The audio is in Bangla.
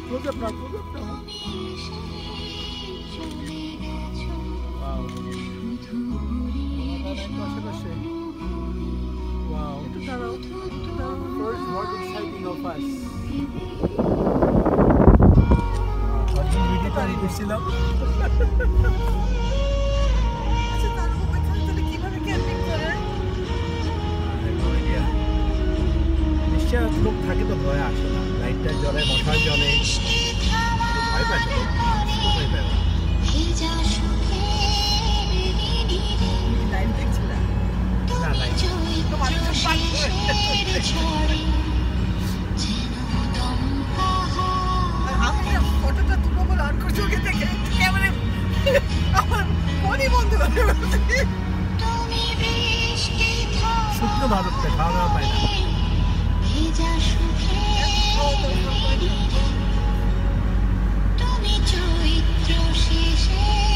Close up now, close up now. Wow. Wow. First, what exciting of us. লোক থাকে তো ভয় আসে না লাইটটা জ্বলে মশার জ্বলে ভয় পায় লাইট দেখছি না আমি ফটোটা তুলো বলে অন করছি ওকে দেখে ক্যামেরা আমার ফোনই বন্ধ করে শুকনো ভারতটা খাওয়া দাওয়া পায় না তুমি চৈত্র শেষে